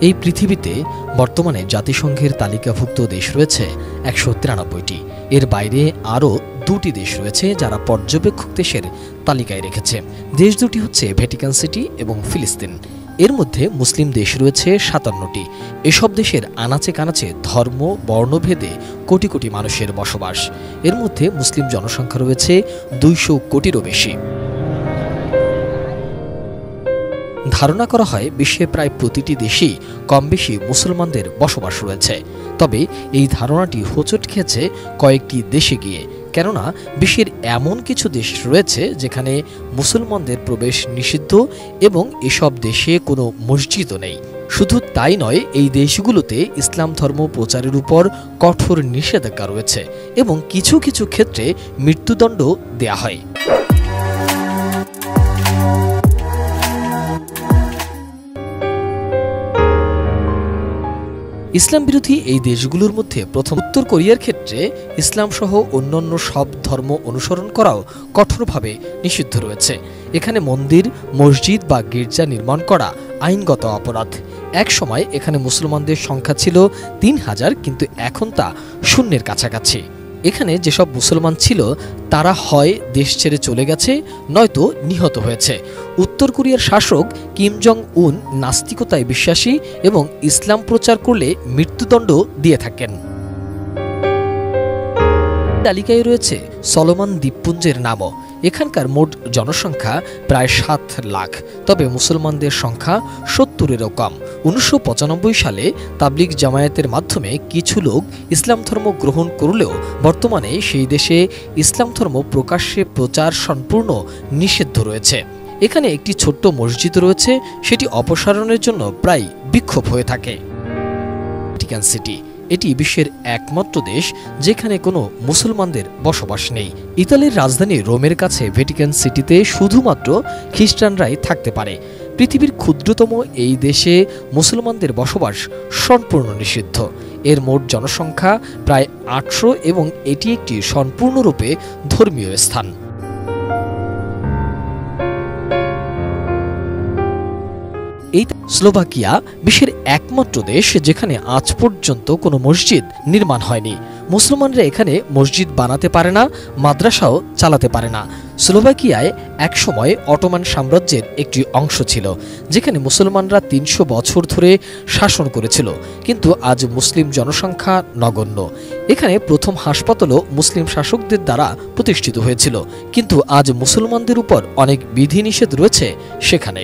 এই পৃথিবীতে বর্তমানে জাতিসংঘের তালিকাভুক্ত দেশ রয়েছে ১৯৩টি। এর বাইরে আরও ২টি দেশ রয়েছে যারা পর্যবেক্ষক দেশের তালিকায় রেখেছে। দেশ দুটি হচ্ছে ভ্যাটিকান সিটি এবং ফিলিস্তিন। এর মধ্যে মুসলিম দেশ রয়েছে ৫৭টি। এসব দেশের আনাচে কানাচে ধর্ম বর্ণভেদে কোটি কোটি মানুষের বসবাস। এর মধ্যে মুসলিম জনসংখ্যা রয়েছে ২০০ কোটিরও বেশি। ধারণা করা হয় বিশ্বে প্রায় প্রতিটি দেশেই কম বেশি মুসলমানদের বসবাস রয়েছে। তবে এই ধারণাটি হোঁচট খেয়েছে কয়েকটি দেশে গিয়ে, কেননা বিশ্বের এমন কিছু দেশ রয়েছে যেখানে মুসলমানদের প্রবেশ নিষিদ্ধ এবং এসব দেশে কোনো মসজিদও নেই। শুধু তাই নয়, এই দেশগুলোতে ইসলাম ধর্ম প্রচারের উপর কঠোর নিষেধাজ্ঞা রয়েছে এবং কিছু কিছু ক্ষেত্রে মৃত্যুদণ্ড দেয়া হয়। ইসলাম বিরোধী এই দেশগুলোর মধ্যে প্রথম উত্তর কোরিয়ার ক্ষেত্রে ইসলামসহ অন্যান্য সব ধর্ম অনুসরণ করাও কঠোরভাবে নিষিদ্ধ রয়েছে। এখানে মন্দির, মসজিদ বা গির্জা নির্মাণ করা আইনগত অপরাধ। এক সময় এখানে মুসলমানদের সংখ্যা ছিল ৩,০০০, কিন্তু এখন তা শূন্যের কাছাকাছি। এখানে যেসব মুসলমান ছিল তারা হয় দেশ ছেড়ে চলে গেছে, নয়তো নিহত হয়েছে। উত্তর কোরিয়ার শাসক কিম জং উন নাস্তিকতায় বিশ্বাসী এবং ইসলাম প্রচার করলে মৃত্যুদণ্ড দিয়ে থাকেন। তালিকায় রয়েছে সলোমন দ্বীপপুঞ্জের নামও। এখানকার মোট জনসংখ্যা প্রায় ৭ লাখ, তবে মুসলমানদের সংখ্যা ৭০-এরও কম। ১৯৯৫ সালে তাবলিগ জামায়াতের মাধ্যমে কিছু লোক ইসলাম ধর্ম গ্রহণ করলেও বর্তমানে সেই দেশে ইসলাম ধর্ম প্রকাশ্যে প্রচার সম্পূর্ণ নিষিদ্ধ রয়েছে। এখানে একটি ছোট্ট মসজিদ রয়েছে, সেটি অপসারণের জন্য প্রায় বিক্ষোভ হয়ে থাকে। ভ্যাটিকান সিটি এটি বিশ্বের একমাত্র দেশ যেখানে কোনো মুসলমানদের বসবাস নেই। ইতালির রাজধানী রোমের কাছে ভ্যাটিকান সিটিতে শুধুমাত্র খ্রিস্টানরাই থাকতে পারে। পৃথিবীর ক্ষুদ্রতম এই দেশে মুসলমানদের বসবাস সম্পূর্ণ নিষিদ্ধ। এর মোট জনসংখ্যা প্রায় ৮০০ এবং এটি একটি সম্পূর্ণরূপে ধর্মীয় স্থান। এই স্লোভাকিয়া বিশ্বের একমাত্র দেশ যেখানে আজ পর্যন্ত কোনো মসজিদ নির্মাণ হয়নি। মুসলমানরা এখানে মসজিদ বানাতে পারে না, মাদ্রাসাও চালাতে পারে না। স্লোভাকিয়ায় একসময় অটোমান সাম্রাজ্যের একটি অংশ ছিল, যেখানে মুসলমানরা ৩০০ বছর ধরে শাসন করেছিল, কিন্তু আজ মুসলিম জনসংখ্যা নগণ্য। এখানে প্রথম হাসপাতালও মুসলিম শাসকদের দ্বারা প্রতিষ্ঠিত হয়েছিল, কিন্তু আজ মুসলমানদের উপর অনেক বিধিনিষেধ রয়েছে সেখানে।